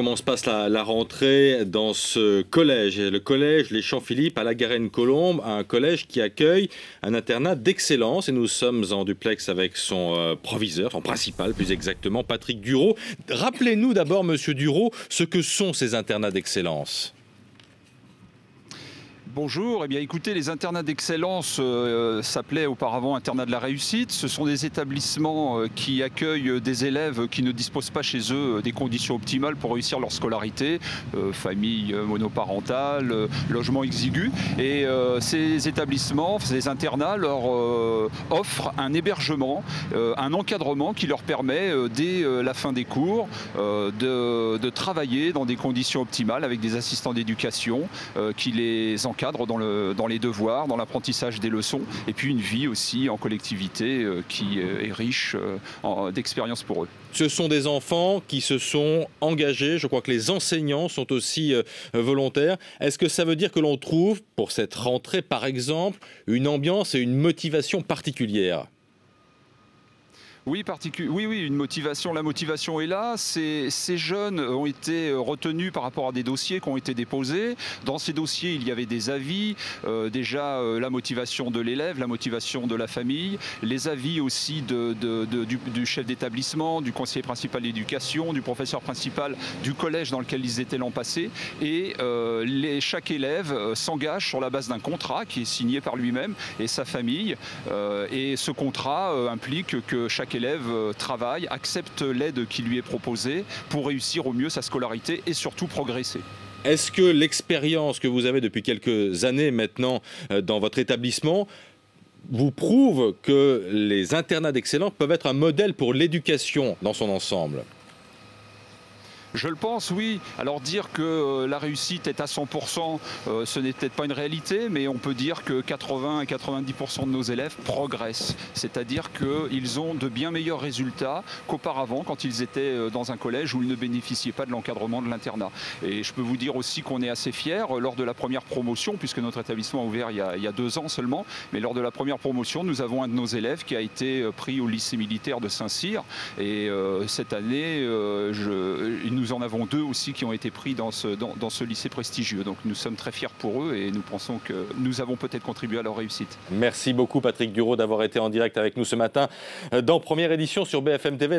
comment se passe la rentrée dans ce collège. Le collège Les Champs-Philippe à La Garenne-Colombes, un collège qui accueille un internat d'excellence. Et nous sommes en duplex avec son proviseur, son principal plus exactement, Patrick Dureau. Rappelez-nous d'abord, monsieur Dureau, ce que sont ces internats d'excellence. Bonjour, eh bien écoutez, les internats d'excellence s'appelaient auparavant internats de la réussite. Ce sont des établissements qui accueillent des élèves qui ne disposent pas chez eux des conditions optimales pour réussir leur scolarité, famille monoparentale, logement exigu. Et ces établissements, ces internats leur offrent un hébergement, un encadrement qui leur permet dès la fin des cours de travailler dans des conditions optimales avec des assistants d'éducation qui les encadrent dans les devoirs, dans l'apprentissage des leçons, et puis une vie aussi en collectivité qui est riche d'expériences pour eux. Ce sont des enfants qui se sont engagés, je crois que les enseignants sont aussi volontaires. Est-ce que ça veut dire que l'on trouve, pour cette rentrée par exemple, une ambiance et une motivation particulière ? Oui, une motivation. La motivation est là. Ces jeunes ont été retenus par rapport à des dossiers qui ont été déposés. Dans ces dossiers, il y avait des avis. Déjà, la motivation de l'élève, la motivation de la famille, les avis aussi du chef d'établissement, du conseiller principal d'éducation, du professeur principal du collège dans lequel ils étaient l'an passé. Et chaque élève s'engage sur la base d'un contrat qui est signé par lui-même et sa famille. Et ce contrat implique que chaque élève travaille, accepte l'aide qui lui est proposée pour réussir au mieux sa scolarité et surtout progresser. Est-ce que l'expérience que vous avez depuis quelques années maintenant dans votre établissement vous prouve que les internats d'excellence peuvent être un modèle pour l'éducation dans son ensemble ? Je le pense, oui. Alors dire que la réussite est à 100%, ce n'est peut-être pas une réalité, mais on peut dire que 80 à 90% de nos élèves progressent. C'est-à-dire qu'ils ont de bien meilleurs résultats qu'auparavant, quand ils étaient dans un collège où ils ne bénéficiaient pas de l'encadrement de l'internat. Et je peux vous dire aussi qu'on est assez fiers, lors de la première promotion, puisque notre établissement a ouvert il y a 2 ans seulement, mais lors de la première promotion, nous avons un de nos élèves qui a été pris au lycée militaire de Saint-Cyr. Et cette année, nous en avons 2 aussi qui ont été pris dans ce lycée prestigieux. Donc nous sommes très fiers pour eux et nous pensons que nous avons peut-être contribué à leur réussite. Merci beaucoup Patrick Dureau d'avoir été en direct avec nous ce matin dans Première Édition sur BFM TV.